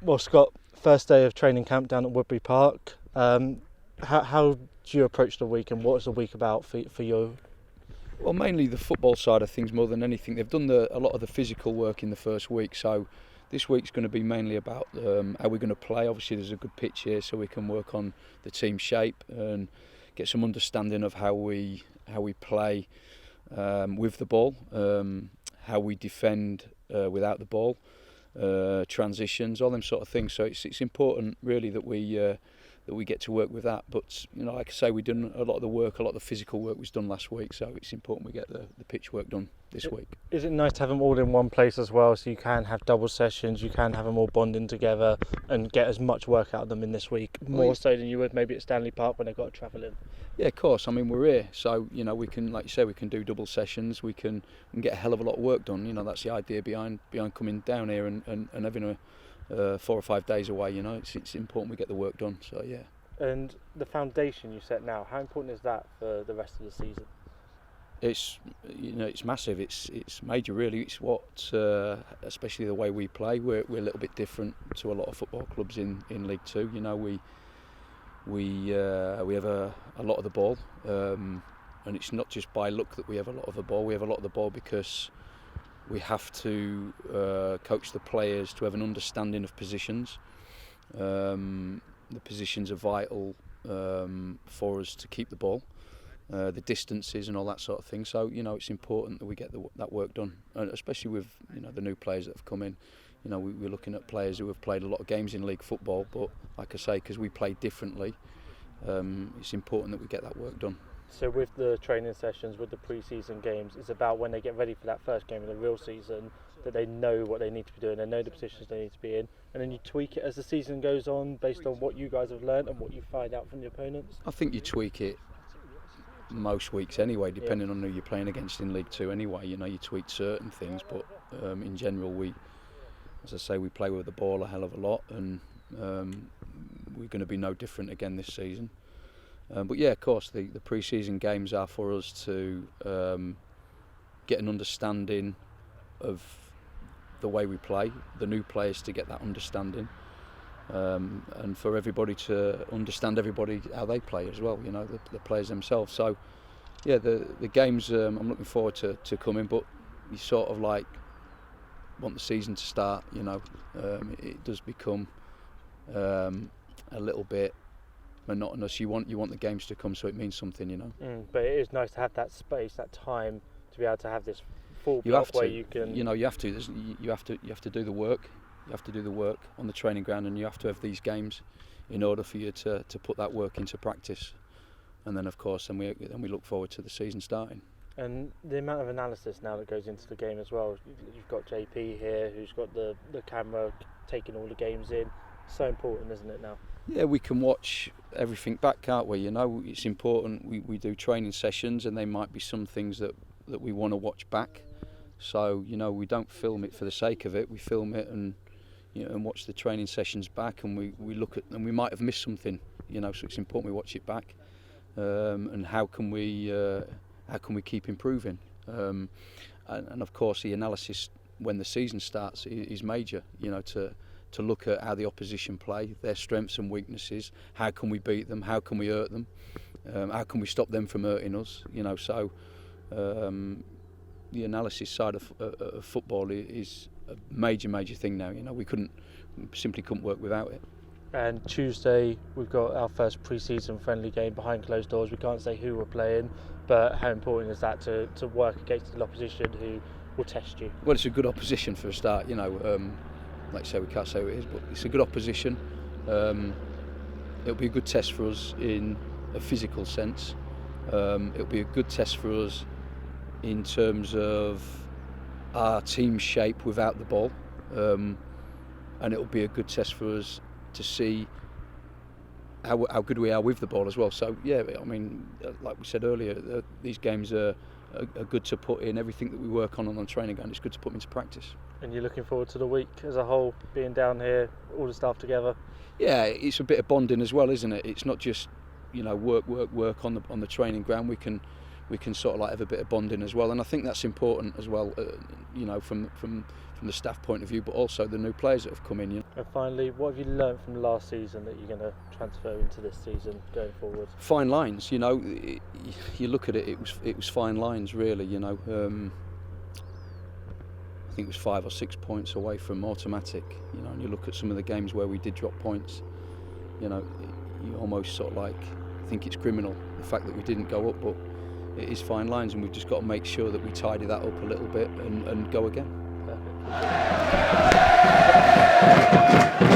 Well, Scott, first day of training camp down at Woodbury Park. How do you approach the week, and what's the week about for you? Well, mainly the football side of things more than anything. They've done a lot of the physical work in the first week, so this week's going to be mainly about how we're going to play. Obviously, there's a good pitch here, so we can work on the team shape and get some understanding of how we play with the ball, how we defend without the ball, transitions, all them sort of things. So it's important really that we get to work with that. But like I say, we've done a lot of the work, a lot of the physical work was done last week. So it's important we get the pitch work done this week. Is it nice to have them all in one place as well, so you can have double sessions, you can have them all bonding together and get as much work out of them in this week, more so than you would maybe at Stanley Park when they've got to travel in? Yeah, of course. I mean, we're here, so we can, like you say, we can do double sessions. We can get a hell of a lot of work done. That's the idea behind coming down here and having 4 or 5 days away. It's important we get the work done. So yeah. And the foundation you set now, how important is that for the rest of the season? It's massive. It's major really. It's what, especially the way we play. We're a little bit different to a lot of football clubs in League Two. We have a lot of the ball, and it's not just by luck that we have a lot of the ball. We have a lot of the ball because we have to coach the players to have an understanding of positions. The positions are vital for us to keep the ball, the distances and all that sort of thing. So it's important that we get that work done, and especially with the new players that have come in. We're looking at players who have played a lot of games in league football, but like I say, because we play differently, it's important that we get that work done. So with the training sessions, with the pre-season games, it's about when they get ready for that first game of the real season, that they know what they need to be doing, they know the positions they need to be in, and then you tweak it as the season goes on based on what you guys have learned and what you find out from your opponents? I think you tweak it most weeks anyway, depending on who you're playing against in League Two anyway. You tweak certain things, but in general as I say, we play with the ball a hell of a lot, and we're going to be no different again this season. But yeah, of course, the pre-season games are for us to get an understanding of the way we play, the new players to get that understanding, and for everybody to understand everybody how they play as well, the players themselves. So yeah, the games, I'm looking forward to coming, but you sort of like want the season to start. It does become a little bit monotonous. You want the games to come, so it means something. But it is nice to have that space, that time to be able to have this full block where you can. You have to do the work. You have to do the work on the training ground, and you have to have these games in order for you to put that work into practice. And then, of course, then we look forward to the season starting. And the amount of analysis now that goes into the game as well. You've got JP here, who's got the camera taking all the games in. So important, isn't it now? Yeah, we can watch everything back, can't we? It's important. We do training sessions, and there might be some things that we want to watch back. So we don't film it for the sake of it. We film it and watch the training sessions back, and we look at, and we might have missed something. So it's important we watch it back, and how can we keep improving? And of course, the analysis when the season starts is major. To look at how the opposition play, their strengths and weaknesses. How can we beat them? How can we hurt them? How can we stop them from hurting us? So the analysis side of football is a major thing now. We simply couldn't work without it. And Tuesday we've got our first pre-season friendly game behind closed doors. We can't say who we're playing, but how important is that to work against an opposition who will test you? Well, it's a good opposition for a start. Like I say, we can't say who it is, but it's a good opposition. It'll be a good test for us in a physical sense. It'll be a good test for us in terms of our team shape without the ball, and it'll be a good test for us to see how good we are with the ball as well. So yeah, I mean, like we said earlier, these games are good to put in everything that we work on the training ground. It's good to put them into practice. And you're looking forward to the week as a whole, being down here, all the staff together? Yeah, it's a bit of bonding as well, isn't it? It's not just work on the training ground. We can we can sort of like have a bit of bonding as well, and I think that's important as well, you know, from the staff point of view, but also the new players that have come in. You know. And finally, what have you learned from last season that you're going to transfer into this season going forward? Fine lines, you know. You look at it, it was fine lines really, you know. I think it was 5 or 6 points away from automatic, you know. And you look at some of the games where we did drop points, you know, you almost sort of like think it's criminal the fact that we didn't go up, but it is fine lines, and we've just got to make sure that we tidy that up a little bit and go again. Perfect.